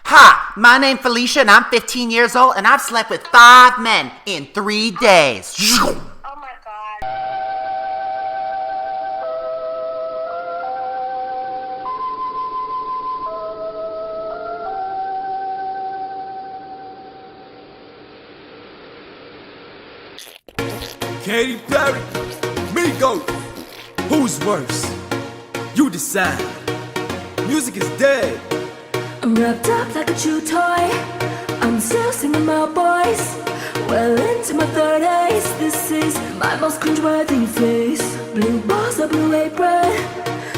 Hi, my name's Felicia and I'm 15 years old and I've slept with 5 men in 3 days. Oh my God. Katy Perry, Migos, who's worse? You decide. Music is dead. I'm wrapped up like a chew toy. I'm still singing my boys. Well into my 30s. This is my most cringeworthy face. Blue balls, a blue apron.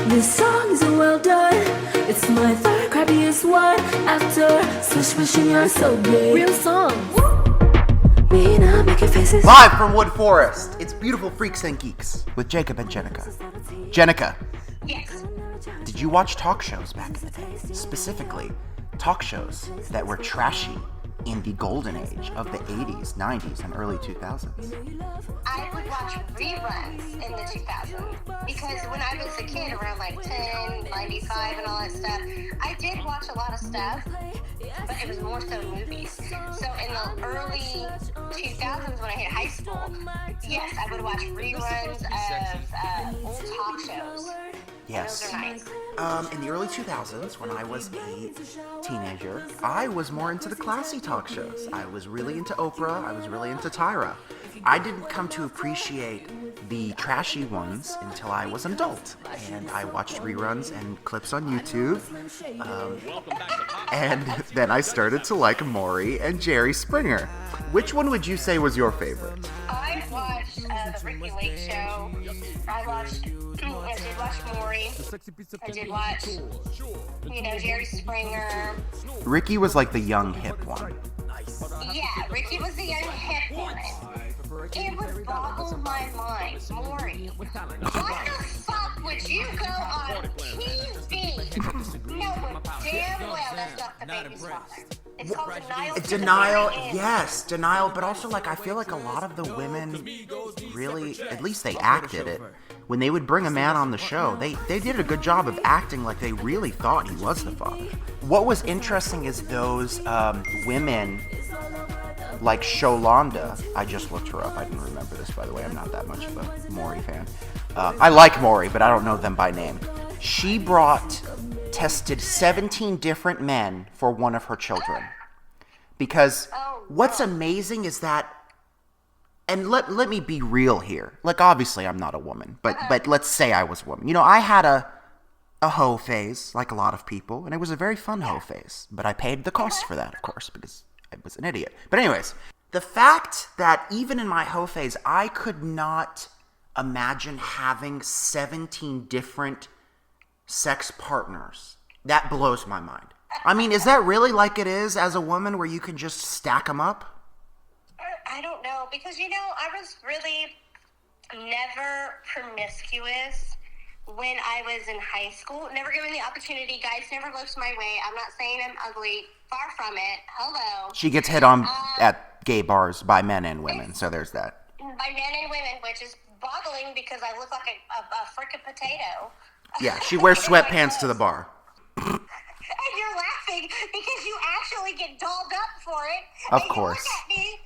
This song isn't well done. It's my third crappiest one after Swish Wishing You're So Gay. Real songs. Me not making faces. Live from Wood Forest, it's Beautiful Freaks and Geeks with Jacob and Jenica. Jenica, Yes. did you watch talk shows back in the day? Specifically, talk shows that were trashy in the golden age of the 80s, 90s, and early 2000s. I would watch reruns in the 2000s because when I was a kid, around like 10, 95 and all that stuff, I did watch a lot of stuff, but it was more so movies. So in the early 2000s when I hit high school, yes, I would watch reruns of old talk shows. Yes. Those are nice. In the early 2000s, when I was a teenager, I was more into the classy talk shows. I was really into Oprah. I was really into Tyra. I didn't come to appreciate the trashy ones until I was an adult. And I watched reruns and clips on YouTube. And then I started to like Maury and Jerry Springer. Which one would you say was your favorite? I watched the Ricky Lake Show. I did watch Maury. I did watch, Jerry Springer. Ricky was like the young hip one. Yeah, Ricky was the young hip one. It would boggle my mind, Maury. Why the fuck would you go on TV knowing damn well that's not the baby's father? It's called denial. Denial, yes, denial, but also, like, I feel like a lot of the women really, at least they acted it. When they would bring a man on the show, they did a good job of acting like they really thought he was the father. What was interesting is those women, like Sholanda, I just looked her up, I didn't remember this, by the way, I'm not that much of a Maury fan. I like Maury, but I don't know them by name. She tested 17 different men for one of her children. Because what's amazing is that, and let me be real here. Like, obviously I'm not a woman, but let's say I was a woman. I had a hoe phase, like a lot of people, and it was a very fun hoe phase. But I paid the cost for that, of course, because I was an idiot. But anyways, the fact that even in my hoe phase, I could not imagine having 17 different sex partners. That blows my mind. I mean, is that really like it is as a woman where you can just stack them up? I don't know, because, I was really never promiscuous when I was in high school. Never given the opportunity. Guys never looked my way. I'm not saying I'm ugly. Far from it. Hello. She gets hit on at gay bars by men and women, so there's that. By men and women, which is boggling because I look like a frickin' potato. Yeah, she wears sweatpants to the bar. And you're laughing because you actually get dolled up for it. Of and course. You look at me.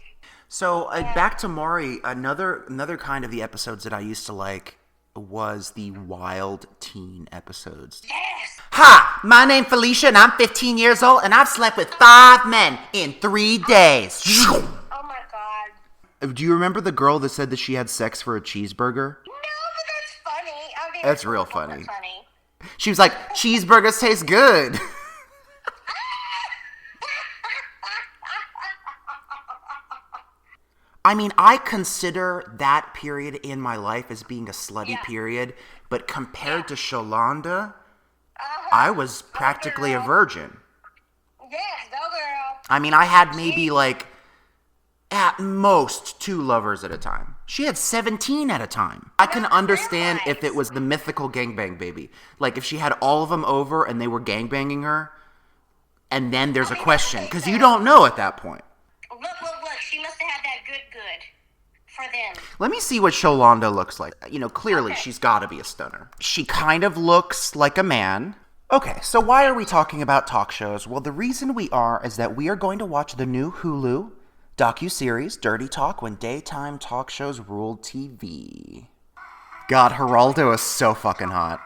So back to Maury, another kind of the episodes that I used to like was the wild teen episodes. Yes. Hi, my name's Felicia and I'm 15 years old and I've slept with 5 men in 3 days. Oh my God. Do you remember the girl that said that she had sex for a cheeseburger? No, but that's funny. I mean, That's real funny. funny. She was like, cheeseburgers taste good. I mean, I consider that period in my life as being a slutty period, but compared to Sholanda, I was practically a virgin. Yes, go girl. I mean, I had maybe like, at most 2 lovers at a time. She had 17 at a time. I can understand if it was the mythical gangbang baby. Like, if she had all of them over and they were gangbanging her, and then there's a question, because you don't know at that point. Look. She must have had that good for them. Let me see what Sholanda looks like. Clearly she's got to be a stunner. She kind of looks like a man. Okay, so why are we talking about talk shows? Well, the reason we are is that we are going to watch the new Hulu docuseries, Dirty Talk, When Daytime Talk Shows Ruled TV. God, Geraldo is so fucking hot.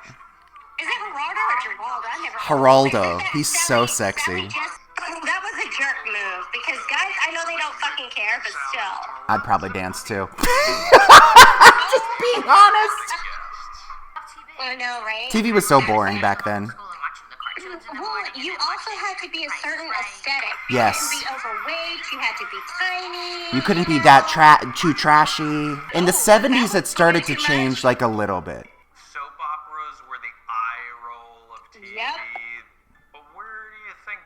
Is it Geraldo or Geraldo? I never Geraldo, he's so sexy. Sally that was a jerk move, because guys, I know they don't fucking care, but still. I'd probably dance too. Just being honest. I know, right? TV was so boring back then. Well, you also had to be a certain aesthetic. Yes. You had to be overweight, you had to be tiny. You couldn't be that too trashy. In the 70s, it started to change like a little bit. Soap operas were the eye roll of TV. Yep. But where do you think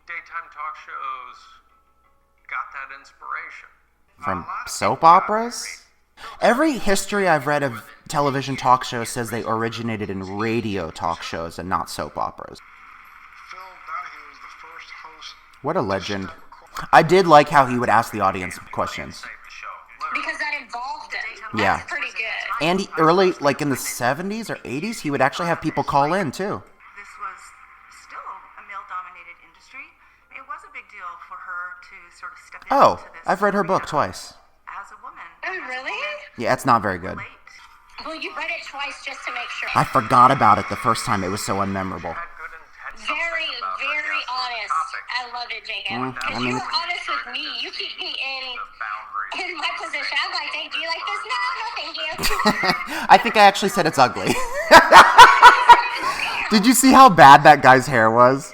daytime talk shows got that inspiration? From soap operas? Every history I've read of television talk shows says they originated in radio talk shows and not soap operas. Phil Donahue was the first host. What a legend. I did like how he would ask the audience questions. Because that involved it. Yeah. That's pretty good. And early, like in the 70s or 80s, he would actually have people call in too. This was still a male-dominated industry. It was a big deal for her to sort of step into this. I've read her book twice. As a woman. Oh, really? Yeah, it's not very good. Well, you read it twice just to make sure. I forgot about it the first time. It was so unmemorable. Very, very honest. I love it, Jacob. Because you're honest with me. You keep me in my position. I'm like, hey, do you like this? No, thank you. I think I actually said it's ugly. Did you see how bad that guy's hair was?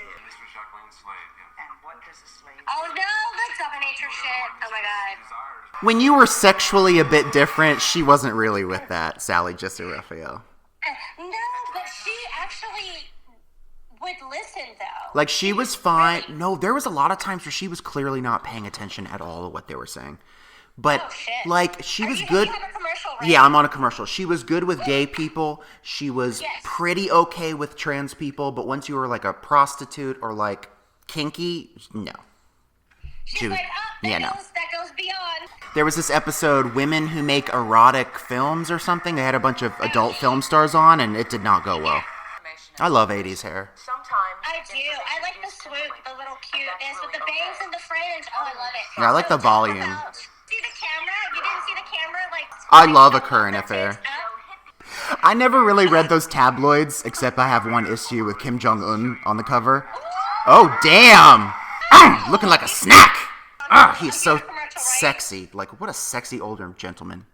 Oh, no, that's dominatrix shit. Oh, my God. When you were sexually a bit different, she wasn't really with that, Sally Jesse Raphael. No, but she actually would listen, though. Like, she was fine. No, there was a lot of times where she was clearly not paying attention at all to what they were saying. But, Oh, shit. like, she was You good. have a commercial, right? Yeah, I'm on a commercial. She was good with gay people. She was Yes. pretty okay with trans people. But once you were, like, a prostitute or, like, kinky, no. She's She was- like, oh, yeah, that, no. that goes beyond. There was this episode, Women Who Make Erotic Films or something. They had a bunch of adult film stars on, and it did not go well. I love 80s hair. I do. I like the swoop, the little cuteness with the bangs and the fringe. Oh, I love it. Yeah, I like the volume. See the camera? You didn't see the camera? Like, I love a current the affair. tits up? I never really read those tabloids, except I have one issue with Kim Jong-un on the cover. Oh, damn! Looking like a snack! He's so sexy. Like, what a sexy older gentleman.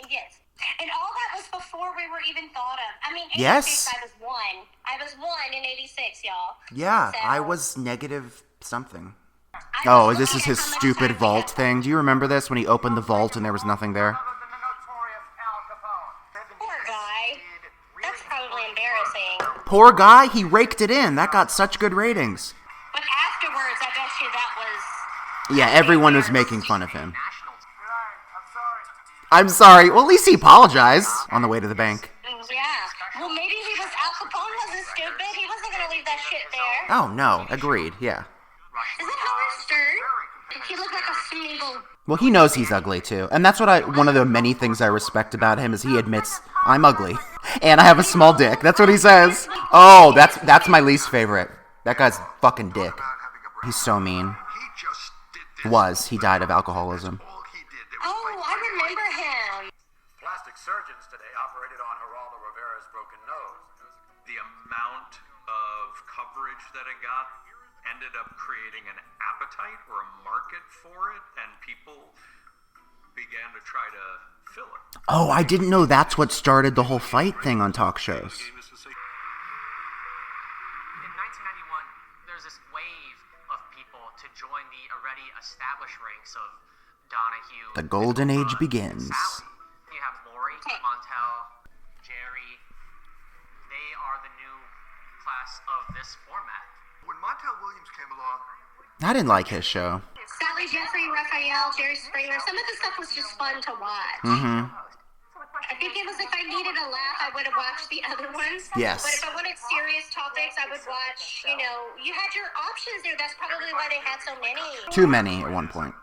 Yes. And all that was before we were even thought of. I mean, 86, Yes. I was one. I was one in 86, y'all. Yeah, So, I was negative something. I Oh, was this is looking his at how much stupid time we vault had. thing. Do you remember this, when he opened the vault and there was nothing there? Poor guy. That's probably embarrassing. Poor guy, he raked it in. That got such good ratings. But afterwards, I bet you that was... Yeah, everyone was making fun of him. I'm sorry. Well, at least he apologized on the way to the bank. Yeah. Well, maybe he was... Al Capone wasn't stupid. He wasn't going to leave that shit there. Oh, no. Agreed. Yeah. Is that Howard Stern? He looked like a Smeagol. Well, he knows he's ugly, too. And that's one of the many things I respect about him is he admits, I'm ugly. And I have a small dick. That's what he says. Oh, that's my least favorite. That guy's fucking dick. He's so mean. He died of alcoholism. Oh, I remember him. Plastic surgeons today operated on Geraldo Rivera's broken nose. The amount of coverage that it got ended up creating an appetite or a market for it, and people began to try to fill it. Oh, I didn't know that's what started the whole fight thing on talk shows. In 1991, there's this wave of people to join the already established ranks of Donahue. The golden age begins. Sally. You have Lori, Montel, Jerry. They are the new class of this format. When Montel Williams came along, I didn't like his show. Sally Jesse Raphael, Jerry Springer. Some of the stuff was just fun to watch. Mm-hmm. I think it was if I needed a laugh, I would have watched the other ones. Yes. But if I wanted serious topics, I would watch, you had your options there. That's probably why they had so many. Too many at one point.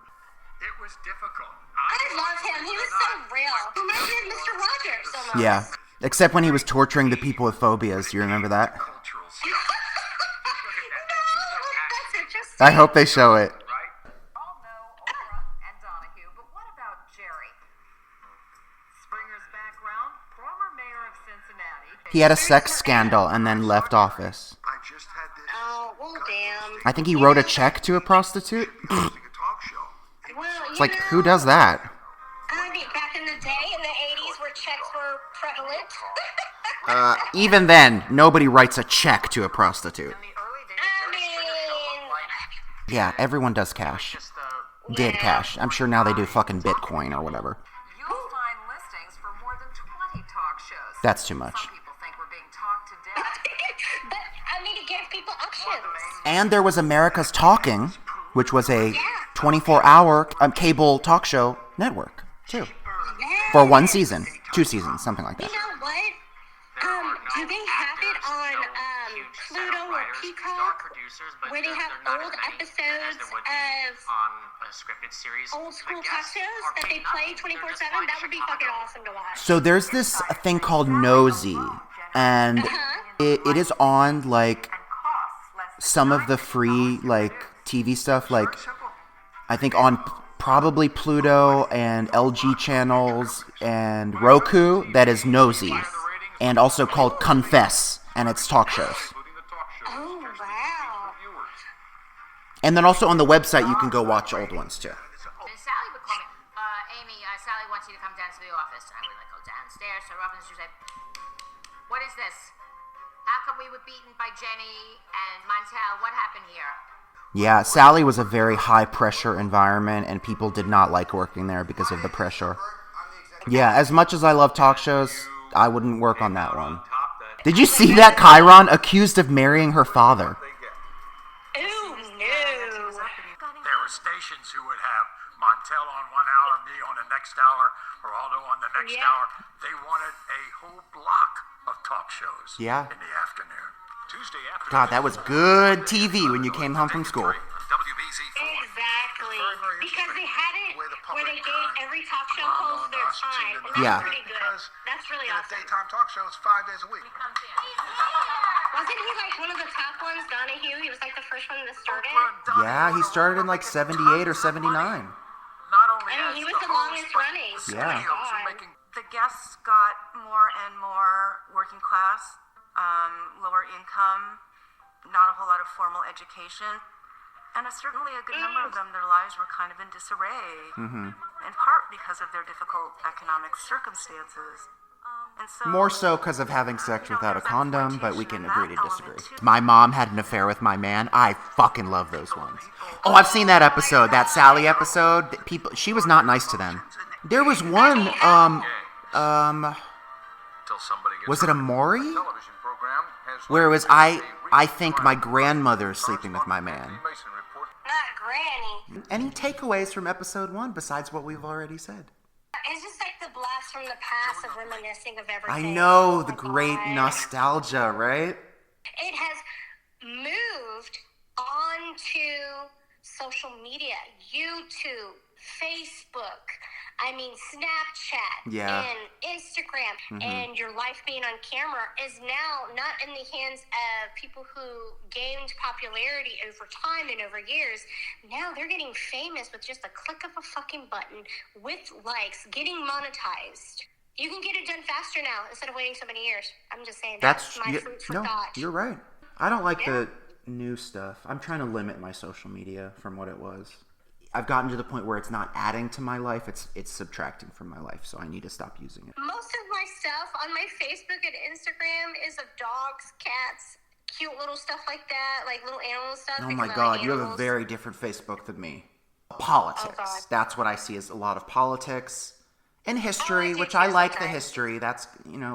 It was difficult. I love him. He was so real. Remember Mr. Rogers so much. Yeah. Except when he was torturing the people with phobias. Do you remember that? Cultural stuff. Look at that. That's interesting. I hope they show it. Right? All know Oprah and Donahue, but what about Jerry? Springer's background, former mayor of Cincinnati. He had a sex scandal and then left office. I just had this. Oh, well, damn. I think he wrote a check to a prostitute. Hosting a talk show. Well, It's like, who does that? I mean, back in the day, in the 80s, where checks were prevalent. Even then, nobody writes a check to a prostitute. In the early days, I Jerry Springer felt mean, like Yeah, everyone does cash. Just Did cash. I'm sure now they do fucking Bitcoin or whatever. you'll find listings for more than 20 talk shows. That's too much. Some people think we're being talked to death. but I mean, it gives people options. And there was America's Talking, which was a 24-hour cable talk show network, too. For 1 season. 2 seasons, something like You that. know what? Do they have it on Pluto or Peacock? Where they have old episodes of on a scripted series. old school talk shows that they play 24/7? That would be fucking awesome to watch. So there's this thing called Nosy, and it is on, like, some of the free, like, TV stuff, like, I think on probably Pluto and LG channels and Roku, that is Nosy, and also called Confess, and it's talk shows. Oh, wow. And then also on the website, you can go watch old ones, too. And Sally would call me, Amy, Sally wants you to come down to the office. And I would like go downstairs to her office and she would say, what is this? How come we were beaten by Jenny and Montel? What happened here? Yeah, Sally was a very high-pressure environment, and people did not like working there because of the pressure. Yeah, as much as I love talk shows, I wouldn't work on that one. Did you see that Chiron accused of marrying her father? Ooh, no. There were stations who would have Montel on 1 hour, me on the next hour, Geraldo on the next hour. They wanted a whole block of talk shows Yeah. in the afternoon. Tuesday afternoon. God, that was good TV when you came home from school. Exactly. Because they had it where they gave every talk show host their time. And that's Yeah. pretty good. That's really In a awesome. daytime talk show, it's 5 days a week. Wasn't he like one of the top ones, Donahue? He was like the first one that started. Yeah, he started in like 78 or 79. Not only I mean, as he the was the host, longest but running. the Yeah. studios are making The guests got more and more working class, lower income, not a whole lot of formal education, and certainly a good number of them, their lives were kind of in disarray, in part because of their difficult economic circumstances. And so, More so because of having sex without a condom, but we can agree to disagree. My mom had an affair with my man. I fucking love those ones. Oh, I've seen that episode, that Sally episode. She was not nice to them. There was one, till somebody gets was it a Maury? television program has Where it was, I think my grandmother is sleeping with my man. Mason report. Not Granny. Any takeaways from episode 1 besides what we've already said? It's just like the blast from the past of reminiscing of everything. I know, Oh the my great God. nostalgia, right? It has moved onto social media, YouTube, Facebook, I mean Snapchat, Yeah. and Instagram, and your life being on camera is now not in the hands of people who gained popularity over time and over years. Now they're getting famous with just a click of a fucking button, with likes, getting monetized. You can get it done faster now instead of waiting so many years. I'm just saying that's my food for thought. You're right. I don't like the new stuff. I'm trying to limit my social media from what it was. I've gotten to the point where it's not adding to my life, it's subtracting from my life, so I need to stop using it. Most of my stuff on my Facebook and Instagram is of dogs, cats, cute little stuff like that, like little animal stuff. Oh because my I God, like you have a animals. very different Facebook than me. Politics. God. That's what I see, is a lot of politics and history, do which too I like the sometimes. history. That's,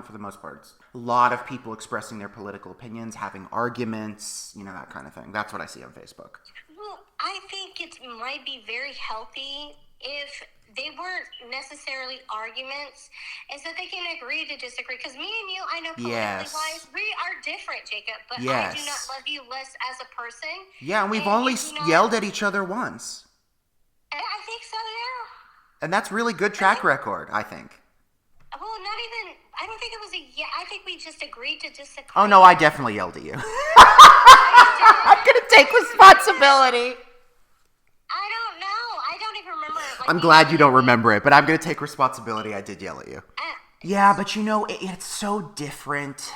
for the most part. It's a lot of people expressing their political opinions, having arguments, that kind of thing. That's what I see on Facebook. Well, I think it might be very healthy if they weren't necessarily arguments, is that they can agree to disagree. Because me and you, I know politically Yes. wise, we are different, Jacob. But I do Yes. not love you less as a person. Yeah, and we've And only you do not- yelled at each other once. I think so, yeah. And that's really good track record, I think. Well, not even, I don't think it was I think we just agreed to disagree. Oh, no, I definitely yelled at you. I'm going to take responsibility. I don't know. I don't even remember. I'm glad you don't remember it, but I'm going to take responsibility. I did yell at you. Yeah, but you know, it's so different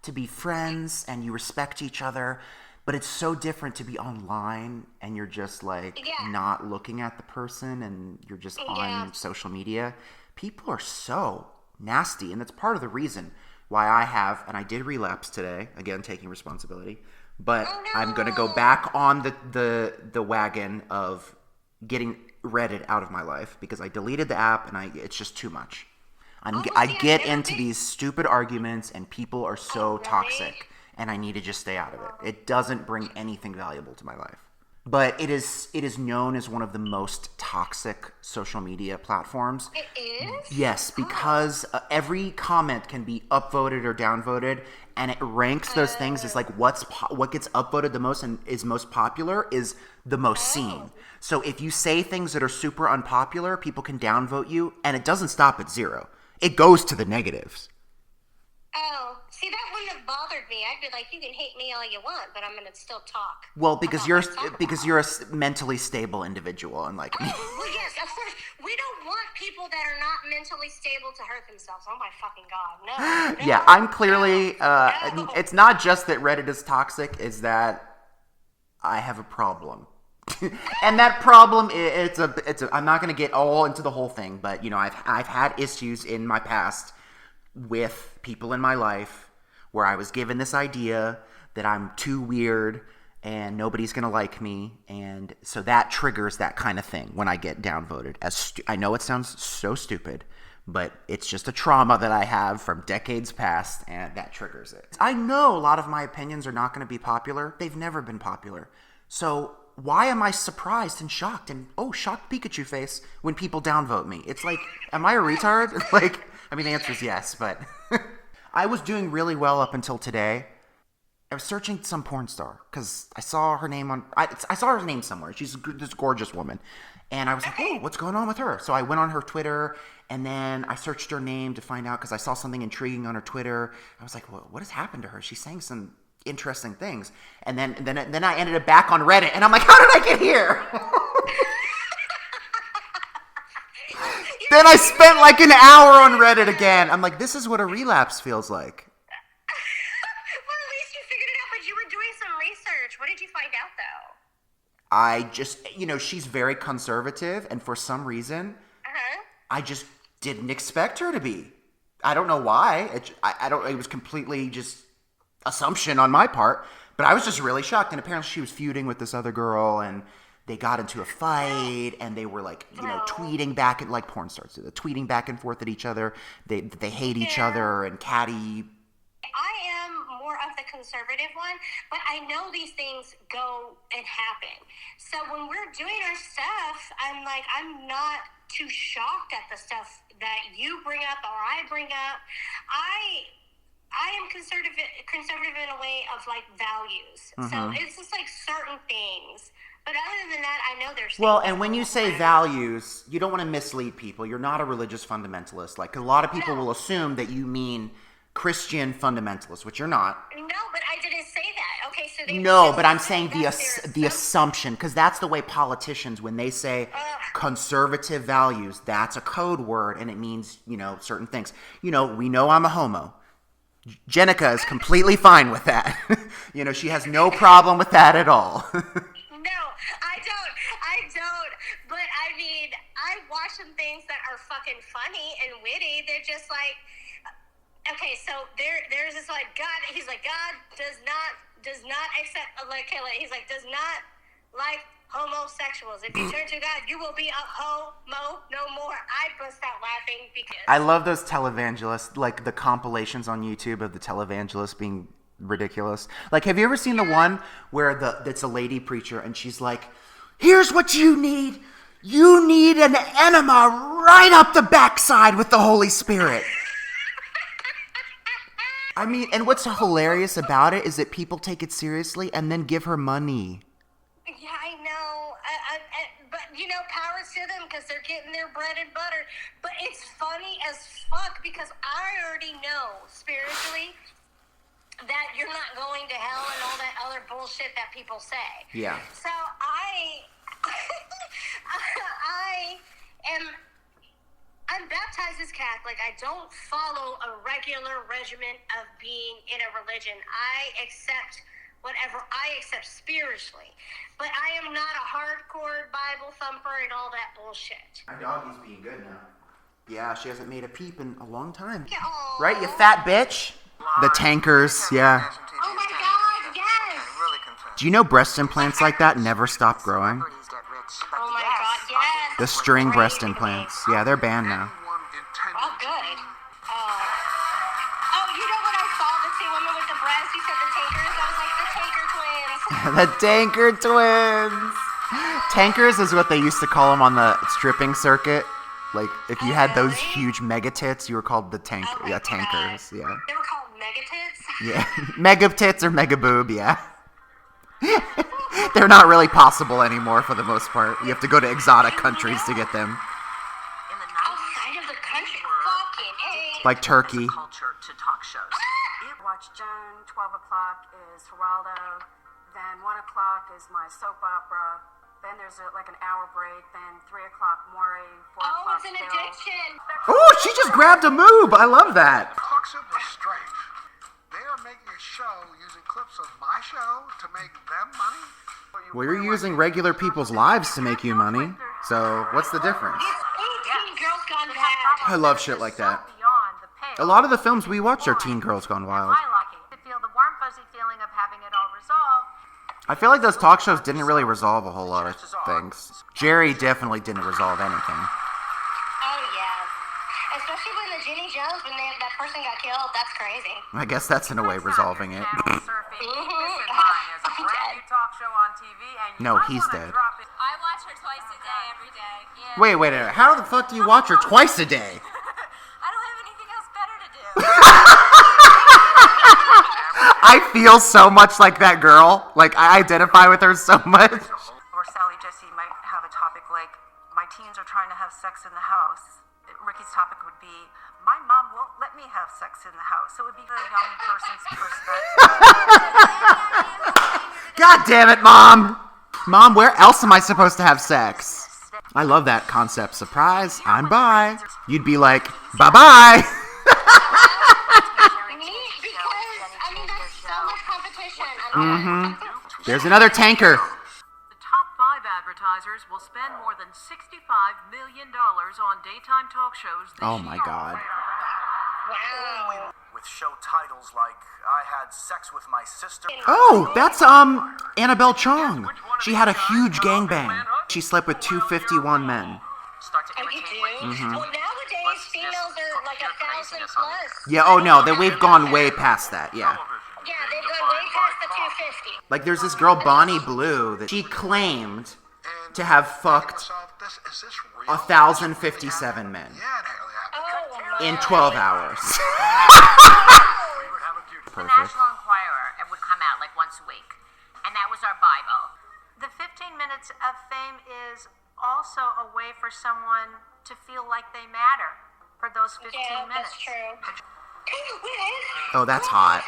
to be friends and you respect each other, but it's so different to be online and you're just like not looking at the person and you're just on social media. People are so nasty, and that's part of the reason why I did relapse today, again taking responsibility, but I'm going to go back on the wagon of getting Reddit out of my life because I deleted the app and it's just too much. I get into these stupid arguments and people are so toxic and I need to just stay out of it. It doesn't bring anything valuable to my life. But it is known as one of the most toxic social media platforms. It is? Yes, because every comment can be upvoted or downvoted, and it ranks those things as like what gets upvoted the most and is most popular is the most seen. So if you say things that are super unpopular, people can downvote you, and it doesn't stop at 0. It goes to the negatives. Oh, see, that wouldn't have bothered me. I'd be like, you can hate me all you want, but I'm going to still talk. Well, because you're a mentally stable individual, unlike me. Well, yes, of course. We don't want people that are not mentally stable to hurt themselves. Oh my fucking God, no. Yeah, I'm clearly. It's not just that Reddit is toxic; it's that I have a problem. And that problem, it's a. I'm not going to get all into the whole thing, but you know, I've had issues in my past with people in my life where I was given this idea that I'm too weird and nobody's going to like me, and so that triggers that kind of thing when I get downvoted. I know it sounds so stupid, but it's just a trauma that I have from decades past, and that triggers it. I know a lot of my opinions are not going to be popular. They've never been popular. So why am I surprised and shocked and shocked Pikachu face when people downvote me? It's like, am I a retard? I mean, the answer is yes, but I was doing really well up until today. I was searching some porn star because I saw her name I saw her name somewhere. She's this gorgeous woman. And I was like, oh, what's going on with her? So I went on her Twitter and then I searched her name to find out because I saw something intriguing on her Twitter. I was like, what has happened to her? She's saying some interesting things. And then I ended up back on Reddit and I'm like, how did I get here? Then I spent like an hour on Reddit again. I'm like, this is what a relapse feels like. Well, at least you figured it out, but you were doing some research. What did you find out, though? I just, she's very conservative, and for some reason, I just didn't expect her to be. I don't know why. It was completely just assumption on my part, but I was just really shocked. And apparently she was feuding with this other girl, and they got into a fight, and they were like, tweeting back at, like porn stars do, tweeting back and forth at each other. They hate each other and catty. I am more of the conservative one, but I know these things go and happen. So when we're doing our stuff, I'm not too shocked at the stuff that you bring up or I bring up. I am conservative in a way of like values. Mm-hmm. So it's just like certain things. But other than that, I know there's... Well, and when you say values, you don't want to mislead people. You're not a religious fundamentalist. Like, a lot of people will assume that you mean Christian fundamentalist, which you're not. No, but I didn't say that. Okay, so... No, but I'm saying the assumption, because that's the way politicians, when they say conservative values, that's a code word, and it means, certain things. We know I'm a homo. Jenica is completely fine with that. She has no problem with that at all. No, I don't. But I mean, I watch some things that are fucking funny and witty. They're just like, okay, so there's this like God. He's like, God does not accept like he's like does not like homosexuals. If you turn to God, you will be a homo no more. I bust out laughing because I love those televangelists, like the compilations on YouTube of the televangelists being ridiculous. Like, have you ever seen the one where it's a lady preacher and she's like, here's what you need. You need an enema right up the backside with the Holy Spirit. I mean, and what's hilarious about it is that people take it seriously and then give her money. Yeah, I know. But, power to them because they're getting their bread and butter. But it's funny as fuck because I already know spiritually that you're not going to hell and all that other bullshit that people say. Yeah. So I'm baptized as Catholic. I don't follow a regular regimen of being in a religion. I accept whatever I accept spiritually. But I am not a hardcore Bible thumper and all that bullshit. My doggy's being good now. Yeah, she hasn't made a peep in a long time. Aww. Right, you fat bitch? The tankers, yeah. Oh my god, yes! Do you know breast implants like that never stop growing? Oh my god, yes! The string breast implants. Yeah, they're banned now. Oh, good. Oh, you know what I saw? The two women with the breasts? You said the tankers? I was like, the tanker twins. The tanker twins! Tankers is what they used to call them on the stripping circuit. Like, if you had those huge mega tits, you were called the tanker. Oh Yeah, tankers. God. Yeah. They were called megatits? Yeah. Mega tits or mega boob, yeah. They're not really possible anymore for the most part. You have to go to exotic countries to get them. Outside of the country? Fucking A. Like Turkey. Culture to talk shows. Watch Joan, 12 o'clock is Geraldo, then 1 o'clock is my soap opera, then there's like an hour break, then 3 o'clock Maury, 4 o'clock Oh, it's an Phil. addiction. Oh, she just grabbed a moob. I love that. Talk Soup was strange. They are making a show using clips of my show to make them money. Well, you're using regular people's lives to make you money. So, what's the difference? It's 18 Girls Gone Bad. I love shit like that. A lot of the films we watch are Teen Girls Gone Wild. To feel the warm, fuzzy feeling of having it all resolved. I feel like those talk shows didn't really resolve a whole lot of things. Jerry definitely didn't resolve anything. Oh, yeah. Especially when the Ginny Jones, when that person got killed, that's crazy. I guess that's in a way resolving it. No, he's dead. I watch her twice a day, every day. Yeah. Wait. How the fuck do you watch her twice a day? I don't have anything else better to do. I feel so much like that girl. Like, I identify with her so much. Or Sally Jesse might have a topic like, my teens are trying to have sex in the house. Ricky's topic would be, my mom won't let me have sex in the house. So it would be the young person's perspective. God damn it, Mom! Mom, where else am I supposed to have sex? I love that concept. Surprise, I'm bi. You'd be like, bye-bye. There's another tanker. The top 5 advertisers will spend more than $65 million on daytime talk shows this Oh my year. god. Wow. With show titles like I Had Sex with My Sister. Oh, that's Annabelle Chong. She had a huge gangbang. She slept with 251 men. Oh, you do? Well, nowadays, females are like 1,000 plus. Yeah, oh no, we've gone way past that, yeah. Yeah, they've gone way past the 250. Like, there's this girl, Bonnie Blue, that she claimed to have fucked 1,057 men in 12 hours. The National Enquirer would come out like once a week, and that was our Bible. The 15 minutes of fame is also a way for someone to feel like they matter for those 15 minutes. That's true. Oh, that's hot.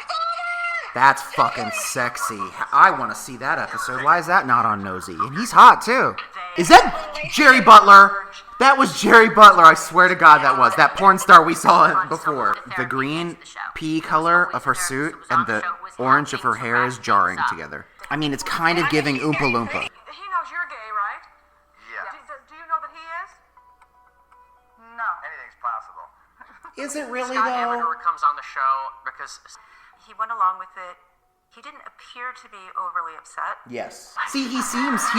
That's fucking sexy. I want to see that episode. Why is that not on Nosy? And he's hot, too. Is that Jerry Butler? That was Jerry Butler. I swear to God that was. That porn star we saw before. The green pea color of her suit and the orange of her hair is jarring together. I mean, it's kind of giving Oompa Loompa. He knows you're gay, right? Yeah. Do you know that he is? No. Anything's possible. Is it really, Scott though? Amador comes on the show because He went along with it. He didn't appear to be overly upset. Yes. See, he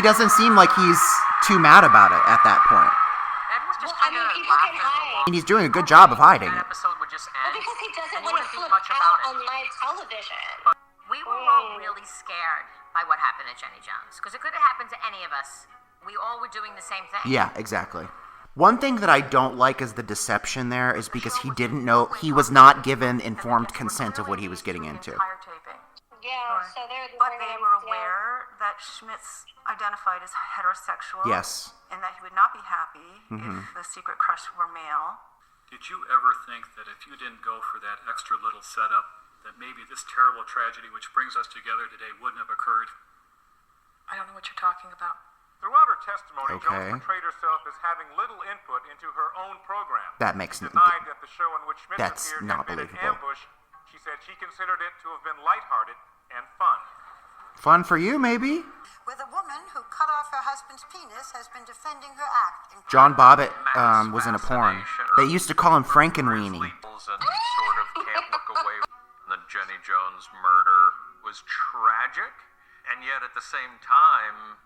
doesn't seem like he's too mad about it at that point. Ed was just Well, I mean, people can hide. And he's doing a good job of hiding An it. episode would just Well, end. because he doesn't and you want to wouldn't think flip much about out it. on live television. We were all really scared by what happened to Jenny Jones, because it could have happened to any of us. We all were doing the same thing. Yeah, exactly. One thing that I don't like is the deception there is because he didn't know, he was not given informed consent of what he was getting into. Entire taping. Yeah, so they're But they were aware that Schmitz identified as heterosexual. Yes. And that he would not be happy if the secret crush were male. Did you ever think that if you didn't go for that extra little setup, that maybe this terrible tragedy which brings us together today wouldn't have occurred? I don't know what you're talking about. Throughout her testimony, Okay. Jones portrayed herself as having little input into her own program. That makes She denied that the show in which Schmitz That's appeared not had been an believable. ambush. She said she considered it to have been lighthearted and fun. Fun for you, maybe? With a woman who cut off her husband's penis has been defending her act. John Bobbitt was in a porn. They used to call him Frankenweenie. And sort of can't look away. The Jenny Jones murder was tragic, and yet at the same time,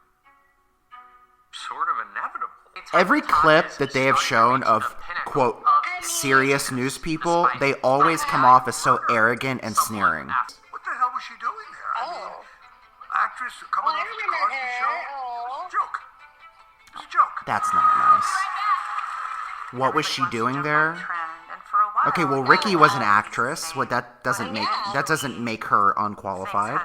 sort of inevitable. Every clip that they have shown of, quote, serious news people, they always come off as so arrogant and sneering. What the hell was she doing there? I mean, actress coming Well, I off the remember Cosby her. Show? Oh. It's a joke. It's a joke. That's not nice. What was she doing there? Okay, well, Ricky was an actress. What that doesn't make her unqualified.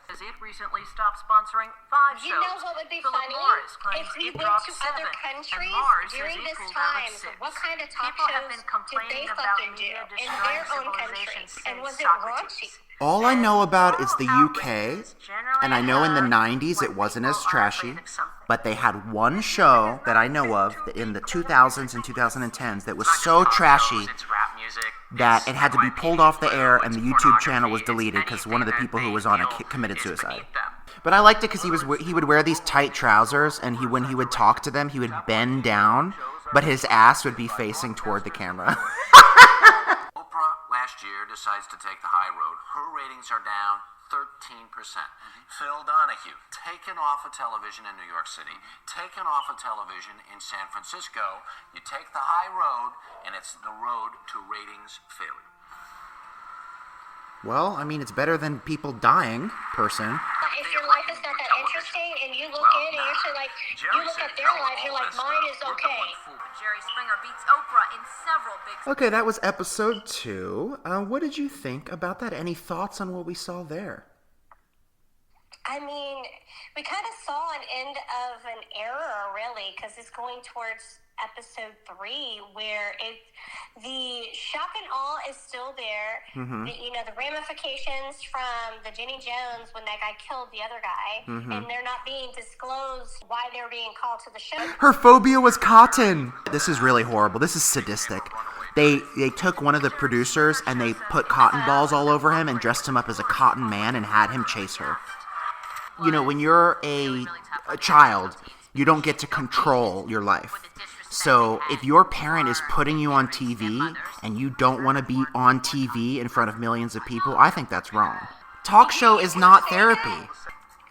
As it recently stopped sponsoring 5 shows. You know what would be Philip funny? Morris claims If we it went dropped to 7, other and countries Mars during says it this pulled out time, of 6. what kind of talk People have shows been did complaining they about fucking do media in destroying their own civilization countries? And was since it raunchy? Socrates. All I know about is the UK, and I know in the 90s it wasn't as trashy, but they had one show that I know of in the 2000s and 2010s that was so trashy that it had to be pulled off the air and the YouTube channel was deleted because one of the people who was on it committed suicide. But I liked it because he would wear these tight trousers, and when he would talk to them, he would bend down, but his ass would be facing toward the camera. Oprah last year decides to take the high road. Her ratings are down 13%. Phil Donahue, taken off of television in New York City, taken off of television in San Francisco. You take the high road, and it's the road to ratings failure. Well, I mean, it's better than people dying, person. If your life is not that interesting, and you look in and you're like, you look at their life, you're like, mine is okay. Jerry Springer beats Oprah in several big. Okay, that was episode 2. What did you think about that? Any thoughts on what we saw there? I mean, we kind of saw an end of an era, really, because it's going towards episode 3, where the shock and awe is still there. Mm-hmm. The ramifications from the Jenny Jones when that guy killed the other guy, Mm-hmm. and they're not being disclosed why they're being called to the show. Her phobia was cotton. This is really horrible. This is sadistic. They took one of the producers and they put cotton balls all over him and dressed him up as a cotton man and had him chase her. You know, when you're a child, you don't get to control your life. So if your parent is putting you on TV and you don't want to be on TV in front of millions of people, I think that's wrong. Talk show is not therapy.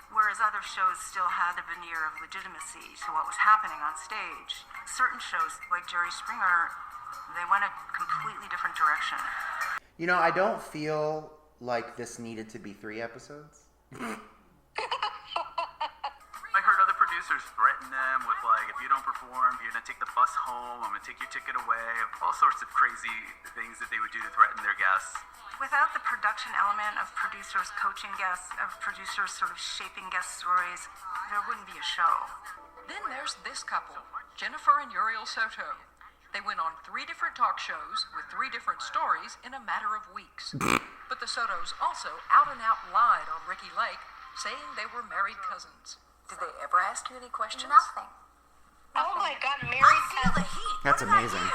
Whereas other shows still had a veneer of legitimacy to what was happening on stage. Certain shows, like Jerry Springer, they went a completely different direction. You know, I don't feel like this needed to be 3 episodes. I heard other producers threaten them with, like, if you don't perform, you're going to take the bus home, I'm going to take your ticket away, all sorts of crazy things that they would do to threaten their guests. Without the production element of producers coaching guests, of producers sort of shaping guest stories, there wouldn't be a show. Then there's this couple, Jennifer and Uriel Soto. They went on 3 different talk shows with 3 different stories in a matter of weeks. But the Sotos also out and out lied on Ricky Lake, saying they were married cousins. Did they ever ask you any questions? Nothing. Oh my God, married cousins. That's amazing.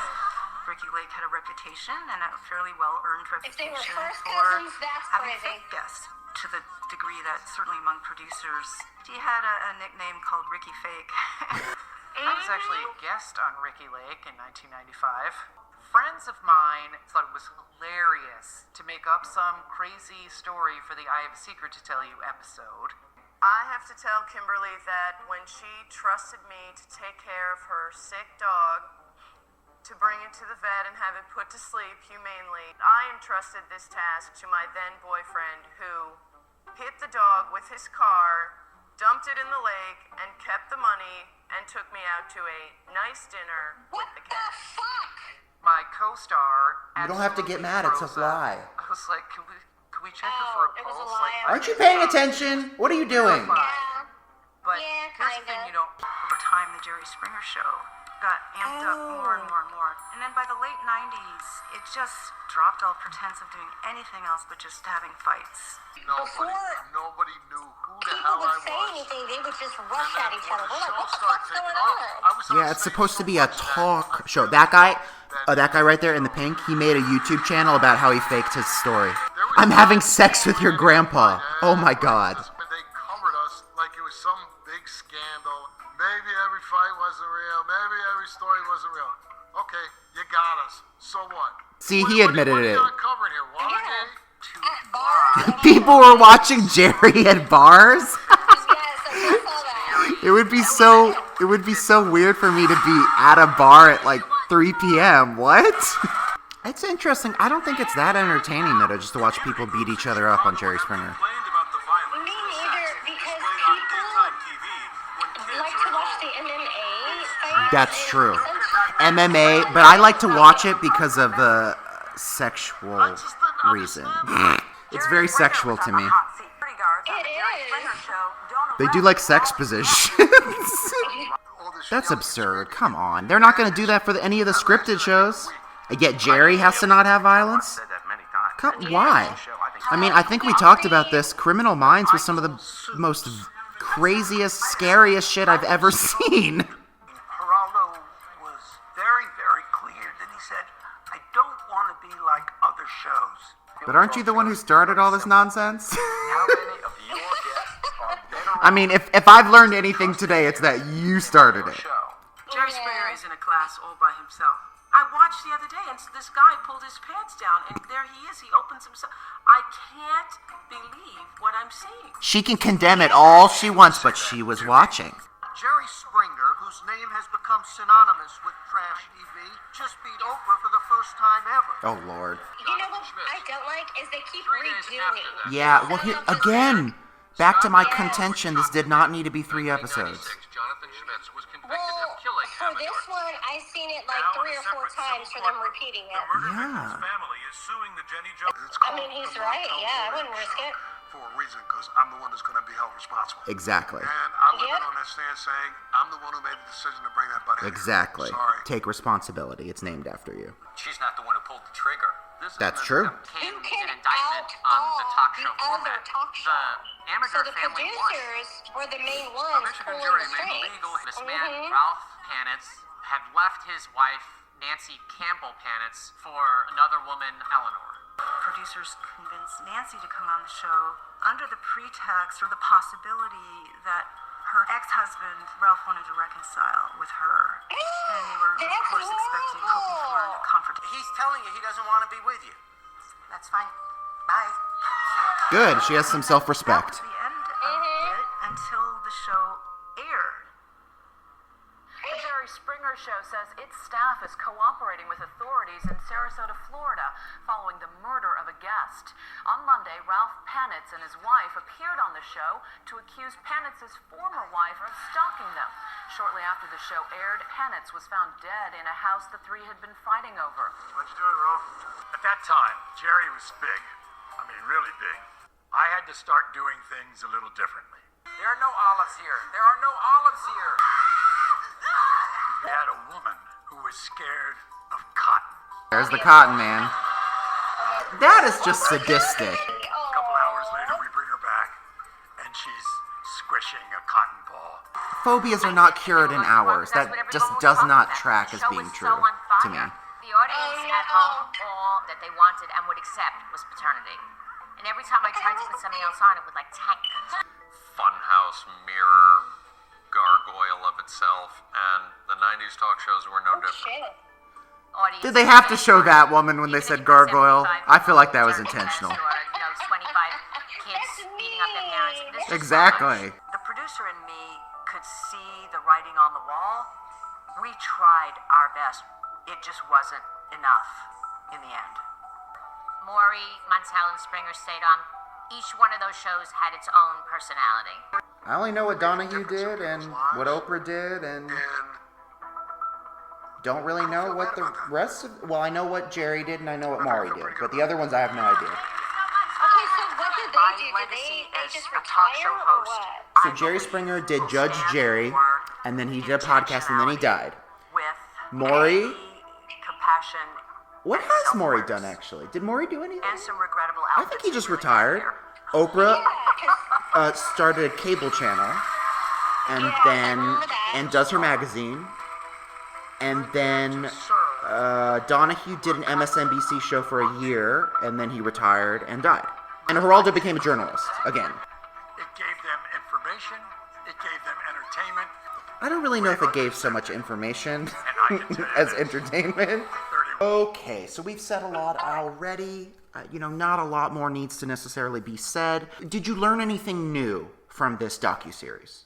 Ricky Lake had a reputation, and a fairly well-earned If they reputation were first for cousins, that's having crazy. fake guests, to the degree that certainly among producers, he had a nickname called Ricky Fake. I was actually a guest on Ricky Lake in 1995. Friends of mine thought it was hilarious to make up some crazy story for the I Have a Secret to Tell You episode. I have to tell Kimberly that when she trusted me to take care of her sick dog, to bring it to the vet and have it put to sleep humanely, I entrusted this task to my then boyfriend, who hit the dog with his car, dumped it in the lake, and kept the money and took me out to a nice dinner with the cat. My co-star... You don't have to get mad, it's a lie. I was like, can Can we check her for a pulse? Aren't you paying attention? What are you doing? But here's the thing, over time, the Jerry Springer Show got amped up more and more and more. And then by the late 90s, it just dropped all pretense of doing anything else but just having fights. Nobody knew who the people hell I would say was. anything, they would just rush at each other. We're like, what the fuck's going on? Yeah, it's supposed to be a talk show. That guy right there in the pink, he made a YouTube channel about how he faked his story. I'm having sex with your grandpa. Oh my god. They covered us like it was some big scandal. Maybe every fight wasn't real. Maybe every story wasn't real. Okay, you got us. So what? See, he admitted it. What are you covering here? Watergate? People were watching Jerry at bars? It would be so weird for me to be at a bar at like 3 p.m. What? It's interesting. I don't think it's that entertaining though, just to watch people beat each other up on Jerry Springer. Me neither, because people like to watch the MMA fights. That's true. MMA, but I like to watch it because of the sexual reason. It's very sexual to me. They do like sex positions. That's absurd. Come on. They're not going to do that for any of the scripted shows. Yet Jerry has to not have violence? Why? I mean, I think we talked about this. Criminal Minds was some of the most craziest, scariest shit I've ever seen. Geraldo was very, very clear that he said, I don't want to be like other shows. But aren't you the one who started all this nonsense? I mean, if I've learned anything today, it's that you started it. Jerry Springer is in a class all by himself. I watched the other day, and this guy pulled his pants down, and there he is. He opens himself. I can't believe what I'm seeing. She can condemn it all she wants, but she was watching. Jerry Springer, whose name has become synonymous with trash TV, just beat Oprah for the first time ever. Oh, Lord. You know what I don't like is they keep redoing it. Yeah, well, here, again, back to my contention, this did not need to be 3 episodes. Well, for this one, I've seen it like 3 or 4 times for them repeating it. Yeah. Family is suing the Jenny Jones. I mean, he's right. Yeah, I wouldn't risk it. For a reason, because I'm the one that's going to be held responsible. Exactly. And I live on that stand saying, I'm the one who made the decision to bring that buddy. Exactly. Sorry. Take responsibility. It's named after you. She's not the one who pulled the trigger. That's true. Came an indictment on the talk show format. The Amateur So the family producers were the main ones pulling the strings. This man, Ralph Panitz, had left his wife, Nancy Campbell Panitz, for another woman, Eleanor. Producers convinced Nancy to come on the show under the pretext or the possibility that her ex-husband, Ralph, wanted to reconcile with her. And they were, of course, hoping for a confrontation. He's telling you he doesn't want to be with you. That's fine. Bye. Good. She has some self-respect. The end of it until the show aired. The Jerry Springer Show says its staff is cooperating with authorities in Sarasota, Florida, following the murder of a guest. On Monday, Ralph Panitz and his wife appeared on the show to accuse Panitz's former wife of stalking them. Shortly after the show aired, Panitz was found dead in a house the 3 had been fighting over. What'd you do, Ralph? At that time, Jerry was big. I mean, really big. I had to start doing things a little differently. There are no olives here. There are no olives here. We had a woman who was scared of cotton. There's the cotton man. That is just sadistic. A couple hours later, we bring her back, and she's squishing a cotton ball. Phobias are not cured in hours. That just does not track as being true to me. The audience at home, all that they wanted and would accept was paternity. And every time I tried to put something else on, it would like tank. Funhouse mirror gargoyle of itself, and the 90s talk shows were no different. Did they have to show that woman when they said gargoyle? I feel like that was intentional. 25 kids beating up their parents. Exactly. The producer and me could see the writing on the wall. We tried our best. It just wasn't enough in the end. Maury, Montel, and Springer stayed on. Each one of those shows had its own personality. I only know what Donahue did and what Oprah did, and don't really know what the rest of... Well, I know what Jerry did and I know what Maury did, but the other ones I have no idea. Okay, so my do? legacy They as just a talk show retire or host. what? So Jerry Springer did Judge Jerry, and then he did a podcast, and then he died. With Maury, compassion what and has Maury self-awareness. done actually? Did Maury do anything? And some regrettable I think he just retired. Oprah started a cable channel, and does her magazine, and then Donahue did an MSNBC show for a year, and then he retired and died. And Geraldo became a journalist again. It gave them information. It gave them entertainment. I don't really know if it gave so much information as entertainment. Okay, so we've said a lot already. Not a lot more needs to necessarily be said. Did you learn anything new from this docuseries?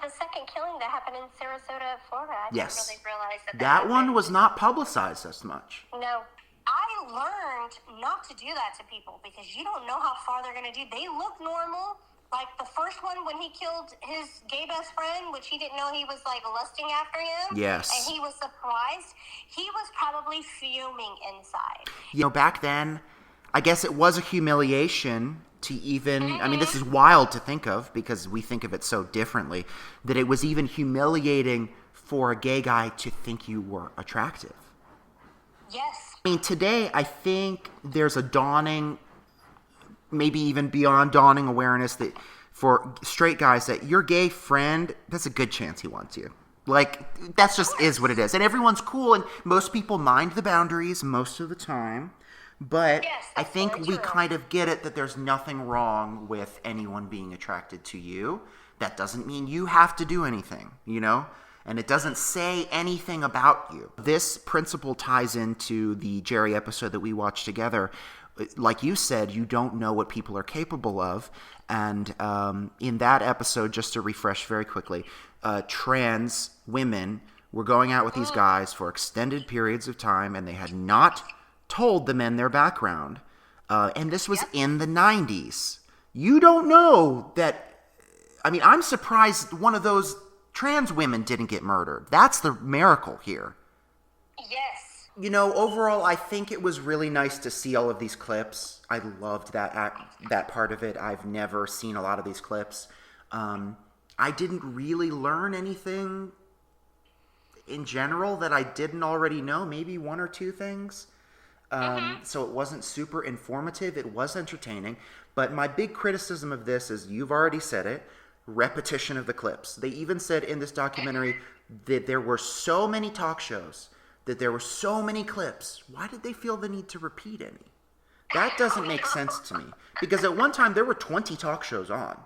The second killing that happened in Sarasota, Florida. I Yes. didn't really realize That one was not publicized as much. No. I learned not to do that to people because you don't know how far they're going to do. They look normal. Like the first one when he killed his gay best friend, which he didn't know he was like lusting after him. Yes. And he was surprised. He was probably fuming inside. Back then, I guess it was a humiliation to even, this is wild to think of because we think of it so differently, that it was even humiliating for a gay guy to think you were attractive. Yes. Today, I think there's a dawning, maybe even beyond dawning awareness that for straight guys that your gay friend, that's a good chance he wants you. Like, that's just is what it is. And everyone's cool, and most people mind the boundaries most of the time. But I think we kind of get it that there's nothing wrong with anyone being attracted to you. That doesn't mean you have to do anything, And it doesn't say anything about you. This principle ties into the Jerry episode that we watched together. Like you said, you don't know what people are capable of. And in that episode, just to refresh very quickly, trans women were going out with these guys for extended periods of time, and they had not told the men their background. And this was in the 90s. You don't know that. I'm surprised one of those trans women didn't get murdered. That's the miracle here. Yes. Overall, I think it was really nice to see all of these clips. I loved that part of it. I've never seen a lot of these clips. I didn't really learn anything in general that I didn't already know. Maybe one or two things. So it wasn't super informative. It was entertaining. But my big criticism of this is, you've already said it, repetition of the clips. They even said in this documentary that there were so many talk shows, that there were so many clips. Why did they feel the need to repeat any? That doesn't make sense to me. Because at one time, there were 20 talk shows on.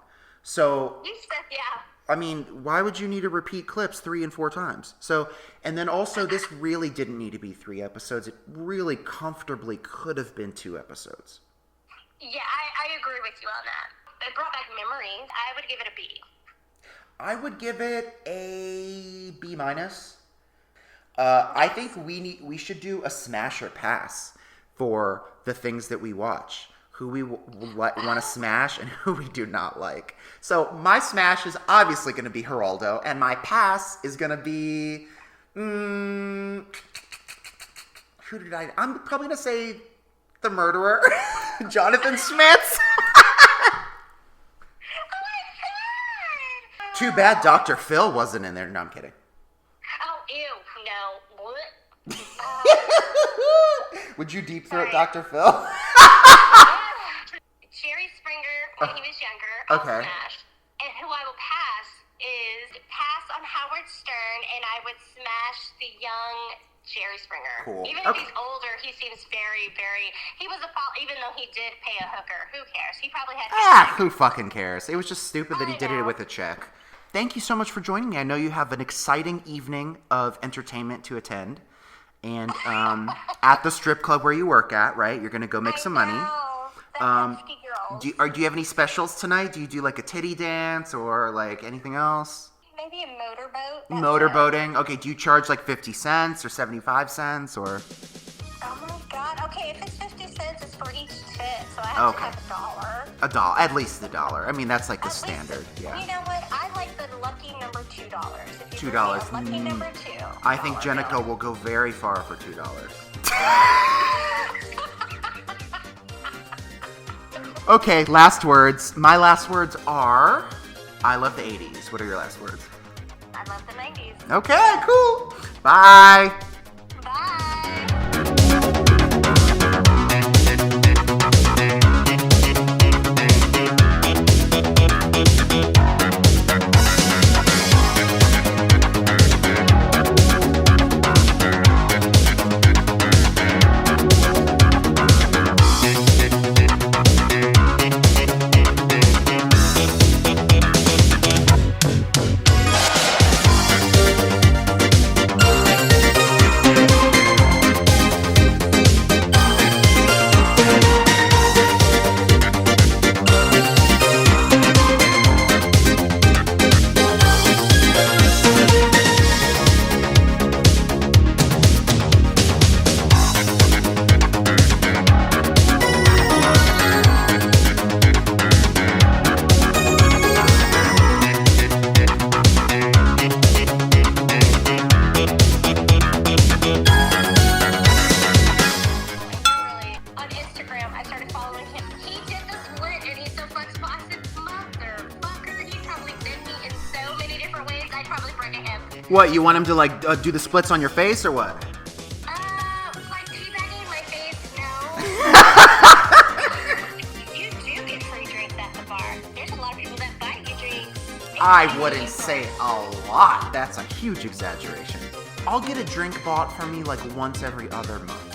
So, why would you need to repeat clips 3 and 4 times? So, and then also, this really didn't need to be 3 episodes. It really comfortably could have been 2 episodes. Yeah, I agree with you on that. It brought back memories. I would give it a B. I would give it a B-. I think we should do a smash or pass for the things that we watch. Who we want to smash and who we do not like. So my smash is obviously going to be Geraldo, and my pass is going to be... I'm probably going to say the murderer, Jonathan Smith. Too bad Dr. Phil wasn't in there. No, I'm kidding. Oh, ew, no. Would you deep throat Dr. Phil? Jerry Springer, when he was younger, Okay. smash. And who I will pass is pass on Howard Stern, and I would smash the young Jerry Springer. Cool. Even if he's older, he seems very, very... He was even though he did pay a hooker. Who cares? He probably had... Who fucking cares? It was just stupid that he did it with a check. Thank you so much for joining me. I know you have an exciting evening of entertainment to attend. And at the strip club where you work at, right? You're going to go make some money. Do you have any specials tonight? Do you do like a titty dance or like anything else? Maybe a motorboat. Motorboating. Okay, do you charge like 50 cents or 75 cents or? Oh my god. Okay, if it's 50 cents, it's for each tit, so I have to have $1. $1. At least $1. That's like the standard. Yeah. You know what? I like the lucky number $2. If you $2. Lucky number 2. I think Jenica will go very far for $2. Okay, last words. My last words are, I love the 80s. What are your last words? I love the 90s. Okay, cool. Bye. What, you want him to like do the splits on your face or what? Like teabagging my face, no. You do get free drinks at the bar. There's a lot of people that buy you drinks. I wouldn't say a lot. That's a huge exaggeration. I'll get a drink bought for me like once every other month.